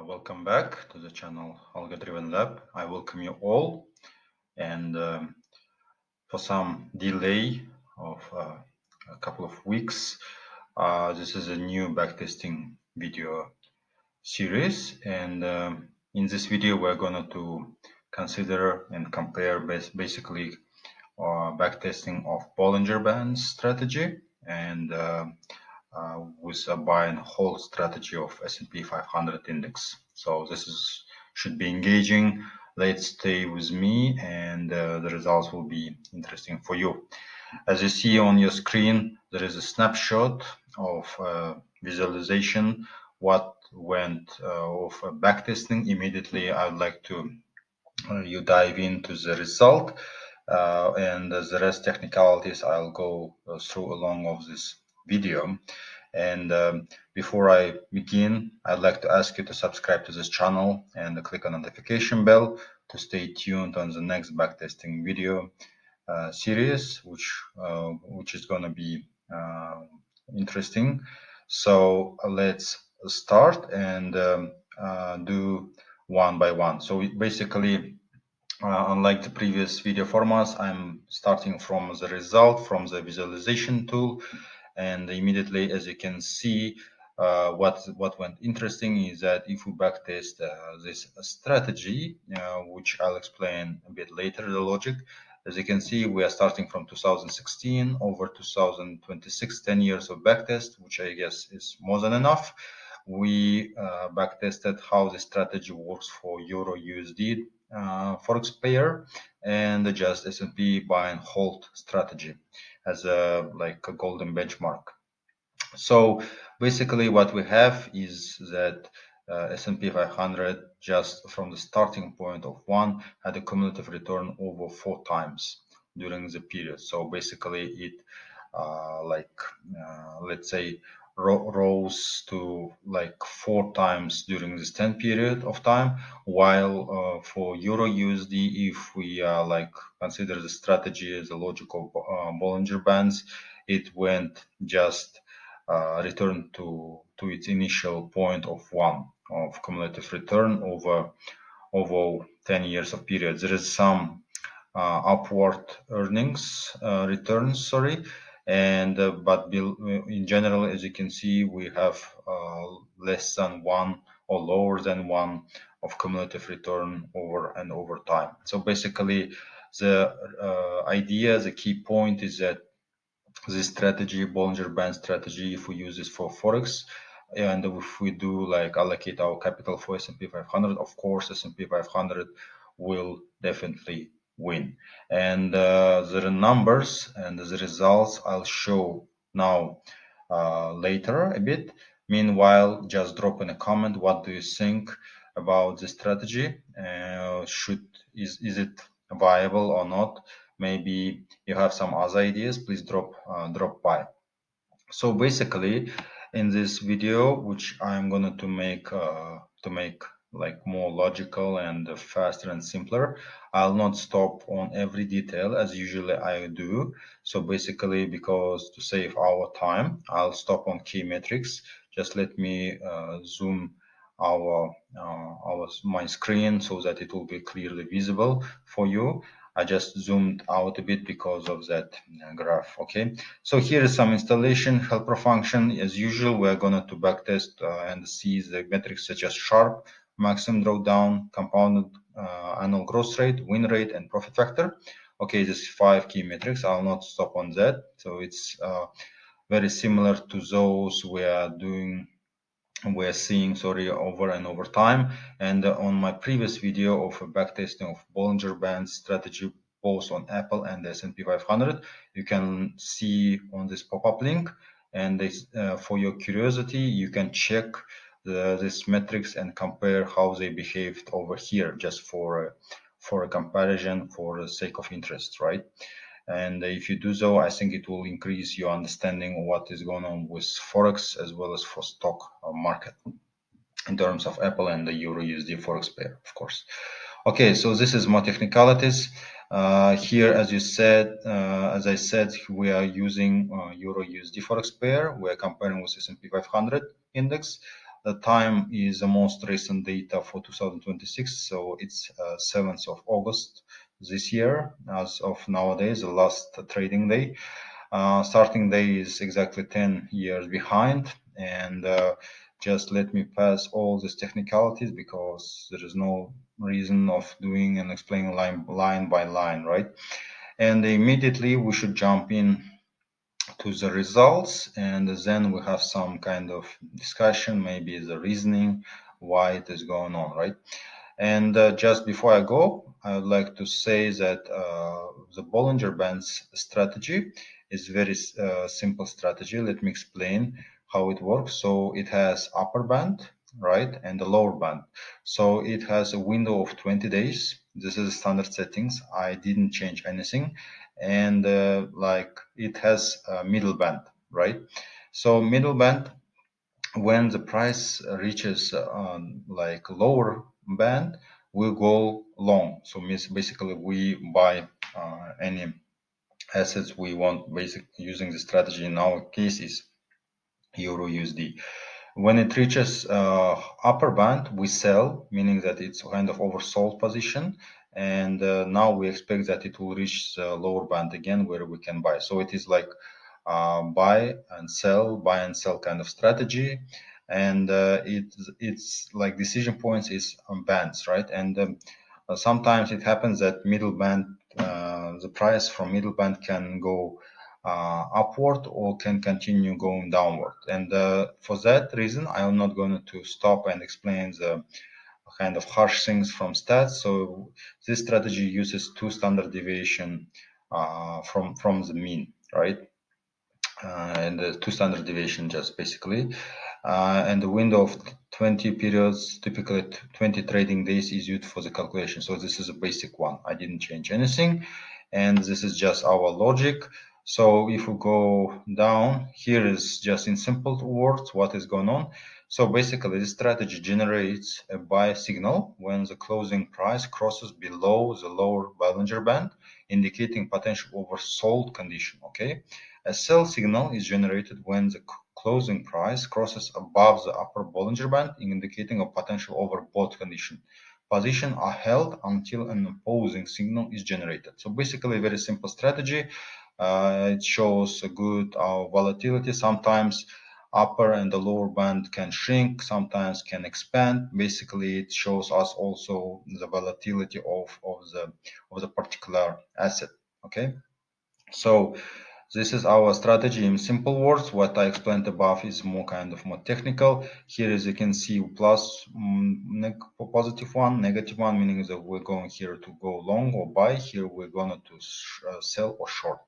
Welcome back to the channel Algo Driven Lab. I welcome you all, and for some delay of a couple of weeks, this is a new backtesting video series, and in this video we're going to consider and compare basically backtesting of Bollinger Bands strategy and with a buy and hold strategy of S&P 500 index. So this should be engaging. Let's stay with me, and the results will be interesting for you. As you see on your screen, there is a snapshot of visualization what went of backtesting. Immediately, I would like to you dive into the result, and the rest technicalities I'll go through along of this video. And before I begin, I'd like to ask you to subscribe to this channel and click on the notification bell to stay tuned on the next backtesting video series, which is going to be interesting. So let's start and do one by one. So basically, unlike the previous video formats, I'm starting from the result from the visualization tool, and immediately, as you can see, what went interesting is that if we backtest this strategy, which I'll explain a bit later, the logic. As you can see, we are starting from 2016 over 2026, 10 years of backtest, which I guess is more than enough. We backtested how the strategy works for EURUSD Forex pair and just S&P buy and hold strategy as a golden benchmark. So basically what we have is that S&P 500 just from the starting point of 1 had a cumulative return over 4 times during the period. So basically it let's say rose to like 4 times during this 10 period of time, while for EURUSD, if we consider the strategy as a logical Bollinger Bands, it went just return to its initial point of 1 of cumulative return over 10 years of period. There is some upward earnings returns, sorry, and but in general, as you can see, we have less than 1 or lower than 1 of cumulative return over time. So basically, the idea, the key point is that this strategy, Bollinger Band strategy, if we use this for Forex, and if we do allocate our capital for S&P 500, of course, S&P 500 will definitely win. And the numbers and the results I'll show now later a bit. Meanwhile, just drop in a comment. What do you think about the strategy? Is it viable or not? Maybe you have some other ideas. Please drop by. So basically, in this video, which I'm going to make more logical and faster and simpler, I'll not stop on every detail as usually I do. So basically, because to save our time, I'll stop on key metrics. Just let me zoom my screen so that it will be clearly visible for you. I just zoomed out a bit because of that graph. Okay, so here is some installation helper function. As usual, we're going to backtest and see the metrics such as sharp, maximum drawdown, compounded annual growth rate, win rate, and profit factor. Okay, these 5 key metrics. I'll not stop on that. So it's very similar to those we're seeing over and over time. And on my previous video of backtesting of Bollinger Bands strategy both on Apple and the S&P 500, you can see on this pop-up link, and this, for your curiosity, you can check these metrics and compare how they behaved over here, just for a comparison, for the sake of interest, right? And if you do so, I think it will increase your understanding of what is going on with Forex as well as for stock market in terms of Apple and the EURUSD Forex pair, of course. Okay, so this is more technicalities. Here, as I said, we are using EURUSD Forex pair. We are comparing with S&P 500 index. The time is the most recent data for 2026, so it's 7th of August this year, as of nowadays, the last trading day. Starting day is exactly 10 years behind, and just let me pass all these technicalities because there is no reason of doing and explaining line by line, right? And immediately we should jump in to the results, and then we have some kind of discussion, maybe the reasoning why it is going on, right? And just before I go, I would like to say that the Bollinger Bands strategy is very simple strategy. Let me explain how it works. So it has upper band, right, and the lower band. So it has a window of 20 days. This is standard settings. I didn't change anything. And like it has a middle band, right? So middle band, when the price reaches like lower band, we go long. So basically we buy any assets we want, basically using the strategy. In our case is EURUSD. When it reaches upper band, we sell, meaning that it's kind of oversold position. And now we expect that it will reach the lower band again where we can buy. So it is like buy and sell kind of strategy. And it's like decision points is on bands, right? And sometimes it happens that middle band, the price from middle band can go upward or can continue going downward. And for that reason, I am not going to stop and explain the kind of harsh things from stats. So this strategy uses two standard deviation from the mean, right? And the two standard deviation just basically. And the window of 20 periods, typically 20 trading days, is used for the calculation. So this is a basic one. I didn't change anything. And this is just our logic. So if we go down, here is just in simple words what is going on. So basically, this strategy generates a buy signal when the closing price crosses below the lower Bollinger Band, indicating potential oversold condition, okay? A sell signal is generated when the closing price crosses above the upper Bollinger Band, indicating a potential overbought condition. Positions are held until an opposing signal is generated. So basically, a very simple strategy. It shows a good volatility. Sometimes upper and the lower band can shrink, sometimes can expand. Basically, it shows us also the volatility of the particular asset. Okay, so this is our strategy in simple words. What I explained above is more technical. Here, as you can see, plus positive one, negative one, meaning that we're going here to go long or buy. Here we're going to sell or short.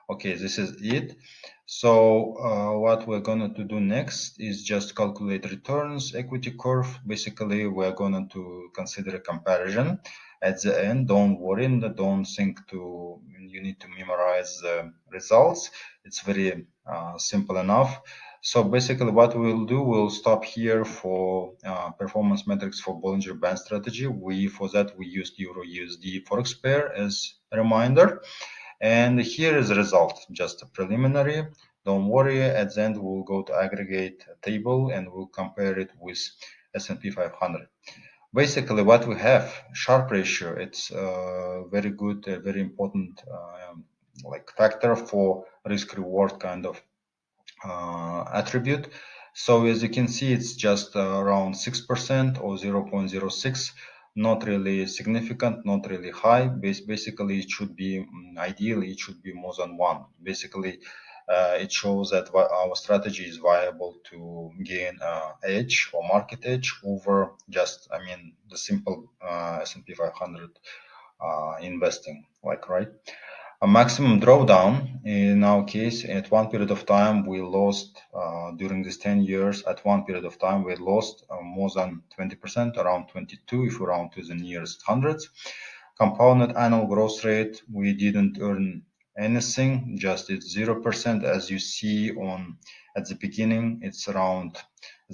Okay, this is it. So what we're going to do next is just calculate returns, equity curve. Basically, we're going to consider a comparison at the end. Don't worry, don't think you need to memorize the results. It's very simple enough. So basically what we'll do, we'll stop here for performance metrics for Bollinger Band strategy. For that, we used EURUSD Forex pair as a reminder. And here is the result, just a preliminary. Don't worry, at the end we'll go to aggregate table and we'll compare it with S&P 500. Basically what we have, Sharpe ratio, it's very good, very important like factor for risk reward kind of attribute. So as you can see, it's just around 6% or 0.06. Not really significant, not really high. Basically, it should be, ideally, it should be more than 1. Basically, it shows that our strategy is viable to gain edge or market edge over just, the simple S&P 500 investing, like, right? A maximum drawdown, in our case, at one period of time, we lost, during these 10 years, at one period of time, we lost more than 20%, around 22, if we round to the nearest hundreds. Compounded annual growth rate, we didn't earn anything, just it's 0%. As you see at the beginning, it's around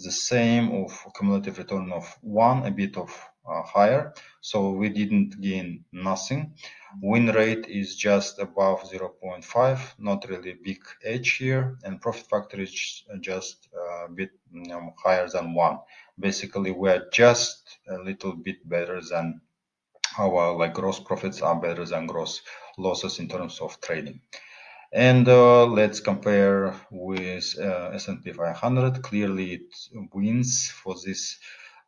the same of cumulative return of 1, a bit of higher, so we didn't gain nothing. Win rate is just above 0.5, not really big edge here, and profit factor is just a bit higher than 1. Basically, we're just a little bit better than our gross profits are better than gross losses in terms of trading. And let's compare with S&P 500. Clearly, it wins for this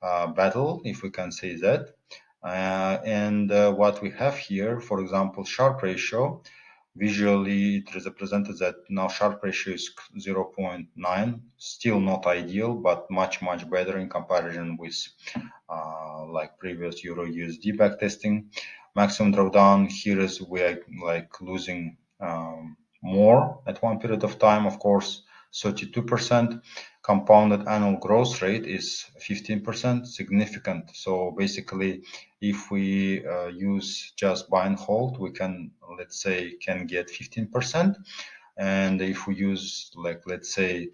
battle, if we can say that. What we have here, for example, Sharpe ratio. Visually, it is represented that now Sharpe ratio is 0.9. Still not ideal, but much better in comparison with previous Euro USD backtesting. Maximum drawdown here is we are losing more at one period of time, of course, 32%. Compounded annual growth rate is 15%, significant. So basically, if we use just buy and hold, we can, let's say, get 15%. And if we use, let's say,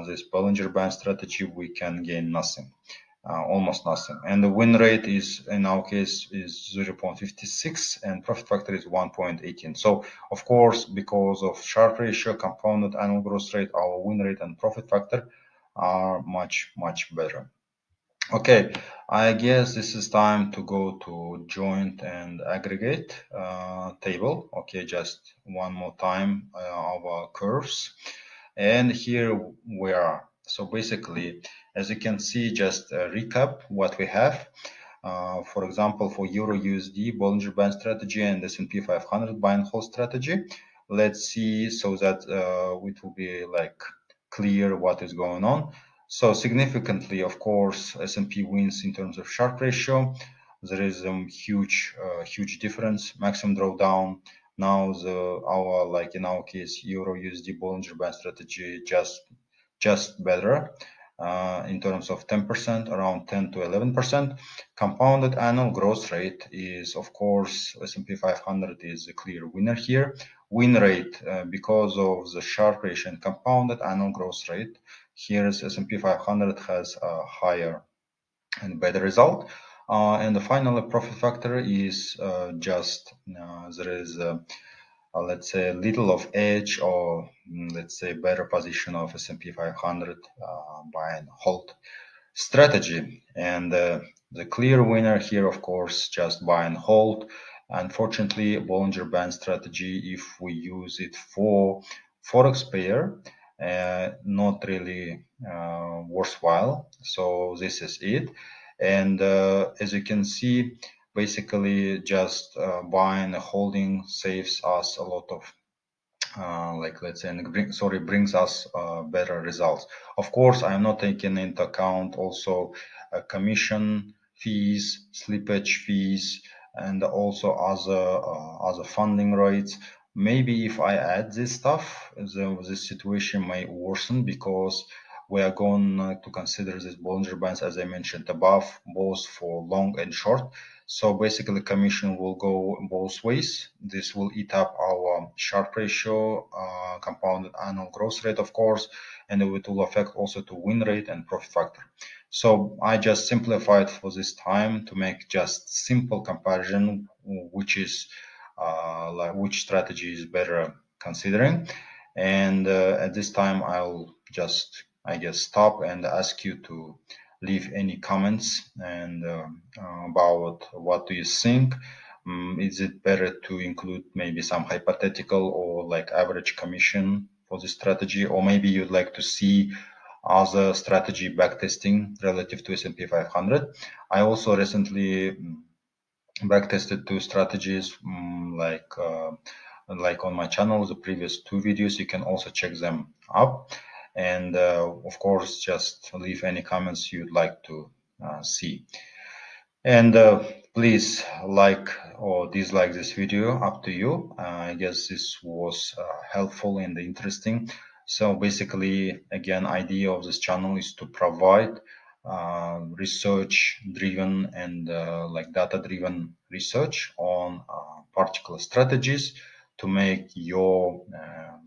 this Bollinger Band strategy, we can gain nothing. Almost nothing. And the win rate is, in our case, is 0.56 and profit factor is 1.18. So of course, because of Sharpe ratio, compounded annual growth rate, our win rate and profit factor are much better. Okay, I guess this is time to go to joint and aggregate table. Okay, just one more time our curves. And here we are. So basically, as you can see, just a recap what we have. For example, for Euro USD, Bollinger Band strategy and S&P 500 buy and hold strategy. Let's see so that it will be clear what is going on. So significantly, of course, S&P wins in terms of Sharpe ratio. There is a huge difference. Maximum drawdown. Now our in our case Euro USD Bollinger Band strategy just better in terms of 10%, around 10 to 11%. Compounded annual growth rate is, of course, S&P 500 is a clear winner here. Win rate because of the Sharpe ratio and compounded annual growth rate. Here is S&P 500 has a higher and better result. And the final profit factor is there is let's say a little of edge or let's say better position of S&P 500 buy and hold strategy. And the clear winner here, of course, just buy and hold. Unfortunately, Bollinger Band strategy, if we use it for Forex pair, not really worthwhile. So this is it. And as you can see, basically just buying and holding saves us a lot of let's say, brings us better results. Of course, I'm not taking into account also commission fees, slippage fees, and also other funding rates. Maybe if I add this stuff, the situation may worsen because we are going to consider these Bollinger Bands, as I mentioned above, both for long and short. So basically, commission will go both ways. This will eat up our Sharpe ratio, compounded annual growth rate, of course, and it will affect also to win rate and profit factor. So I just simplified for this time to make just simple comparison, which is which strategy is better considering. And at this time, I'll just, I guess, stop and ask you to leave any comments and about what do you think. Is it better to include maybe some hypothetical or average commission for this strategy, or maybe you'd like to see other strategy backtesting relative to S&P 500? I also recently backtested two strategies like on my channel, the previous two videos. You can also check them up. And of course, just leave any comments you'd like to see. And please like or dislike this video, up to you. I guess this was helpful and interesting. So basically, again, idea of this channel is to provide research driven and data driven research on particular strategies to make your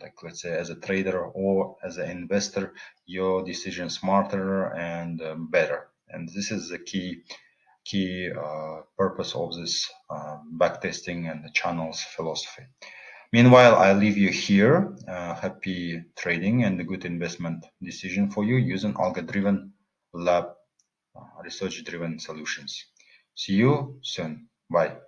like let's say as a trader or as an investor, your decision smarter and better. And this is the key purpose of this backtesting and the channels philosophy. Meanwhile, I leave you here. Happy trading and a good investment decision for you using algo-driven lab research-driven solutions. See you soon. Bye.